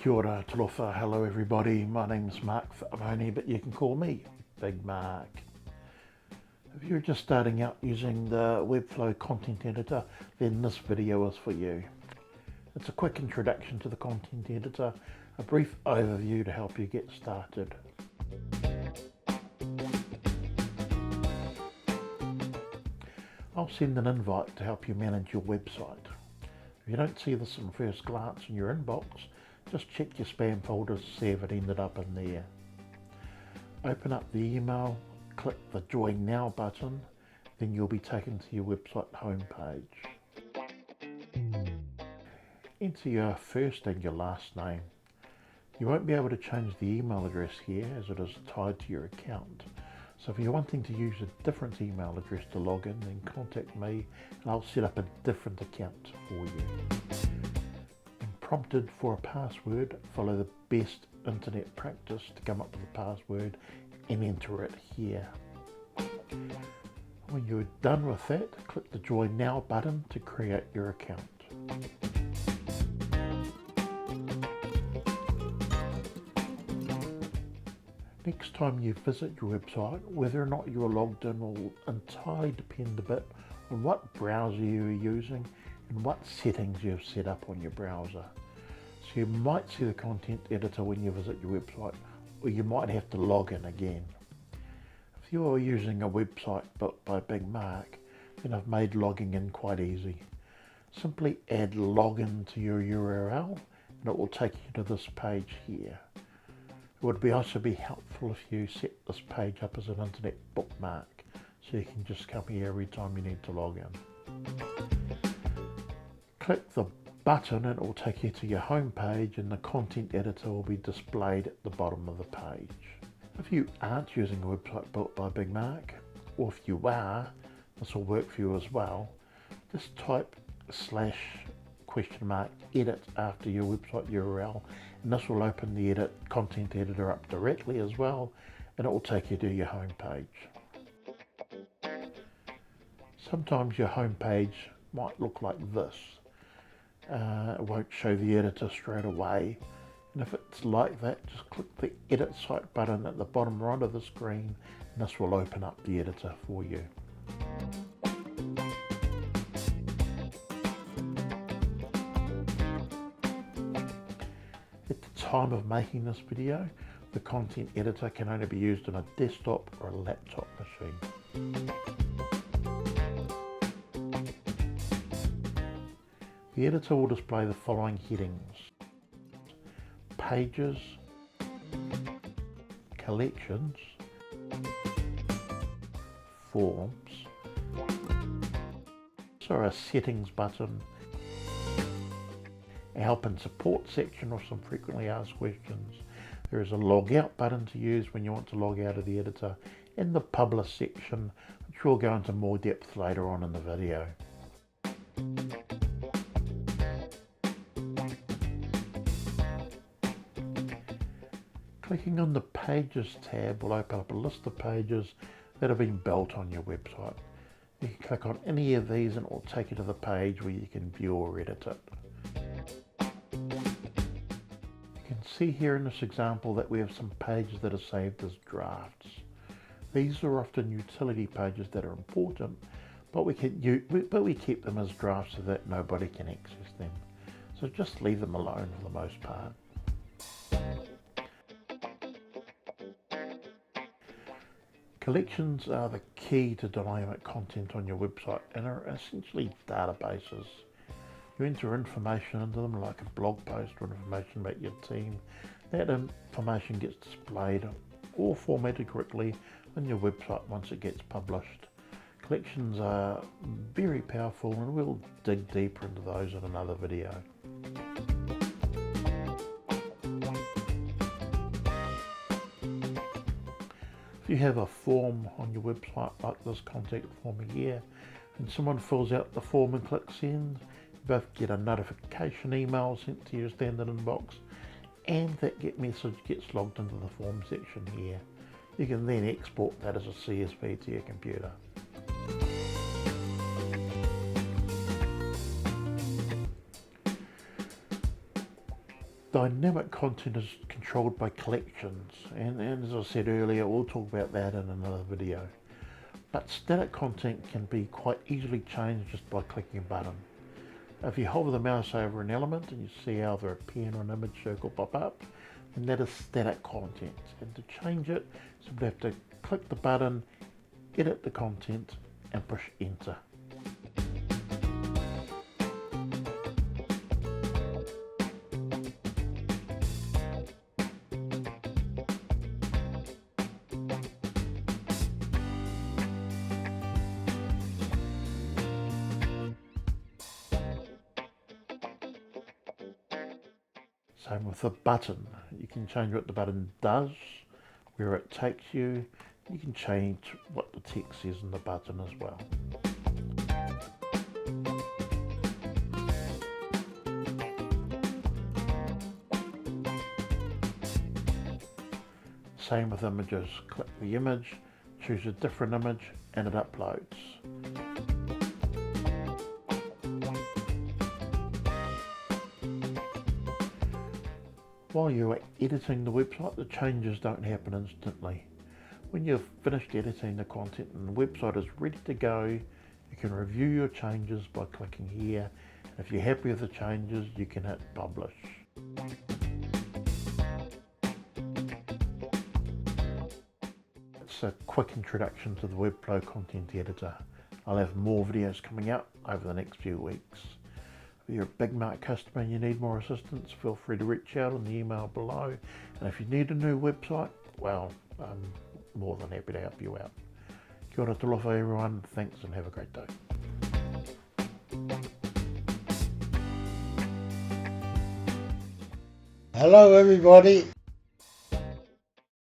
Kia ora, talofa, hello everybody. My name's Mark Fa'amoni, but you can call me Big Mark. If you're just starting out using the Webflow content editor, then this video is for you. It's a quick introduction to the content editor, a brief overview to help you get started. I'll send an invite to help you manage your website. If you don't see this in first glance in your inbox, just check your spam folder to see if it ended up in there. Open up the email, click the Join Now button, then you'll be taken to your website homepage. Enter your first and your last name. You won't be able to change the email address here as it is tied to your account. So if you're wanting to use a different email address to log in, then contact me and I'll set up a different account for you. Prompted for a password, follow the best internet practice to come up with a password and enter it here. When you're done with that, click the Join Now button to create your account. Next time you visit your website, whether or not you're logged in will entirely depend a bit on what browser you're using and what settings you've set up on your browser. So you might see the content editor when you visit your website, or you might have to log in again. If you're using a website built by Big Mark, then I've made logging in quite easy. Simply add login to your URL and it will take you to this page here. It would also be helpful if you set this page up as an internet bookmark, so you can just come here every time you need to log in. Click the button and it will take you to your home page and the content editor will be displayed at the bottom of the page. If you aren't using a website built by Big Mark, or if you are, this will work for you as well. Just type /edit after your website URL and this will open the content editor up directly as well, and it will take you to your home page. Sometimes your home page might look like this. It won't show the editor straight away, and if it's like that, just click the edit site button at the bottom right of the screen and this will open up the editor for you. At the time of making this video, the content editor can only be used on a desktop or a laptop machine. The editor will display the following headings: pages, collections, forms, so a settings button, a help and support section with some frequently asked questions. There is a log out button to use when you want to log out of the editor, and the publish section, which we'll go into more depth later on in the video. Clicking on the Pages tab will open up a list of pages that have been built on your website. You can click on any of these and it will take you to the page where you can view or edit it. You can see here in this example that we have some pages that are saved as drafts. These are often utility pages that are important, but we keep them as drafts so that nobody can access them. So just leave them alone for the most part. Collections are the key to dynamic content on your website and are essentially databases. You enter information into them like a blog post or information about your team. That information gets displayed or formatted correctly on your website once it gets published. Collections are very powerful and we'll dig deeper into those in another video. If you have a form on your website like this contact form here, and someone fills out the form and clicks send, you both get a notification email sent to your standard inbox, and that message gets logged into the form section here. You can then export that as a CSV to your computer. Dynamic content is controlled by collections, and as I said earlier, we'll talk about that in another video. But static content can be quite easily changed just by clicking a button. If you hover the mouse over an element and you see either a pen or an image circle pop up, then that is static content. And to change it, you simply have to click the button, edit the content, and push enter. Same with the button. You can change what the button does, where it takes you. You can change what the text says in the button as well. Same with images. Click the image, choose a different image, and it uploads. While you are editing the website, the changes don't happen instantly. When you've finished editing the content and the website is ready to go, you can review your changes by clicking here. And if you're happy with the changes, you can hit publish. It's a quick introduction to the Webflow content editor. I'll have more videos coming out over the next few weeks. If you're a Big Mark customer and you need more assistance, feel free to reach out on the email below. And if you need a new website, well, I'm more than happy to help you out. Kia ora talofa everyone, thanks and have a great day. Hello everybody.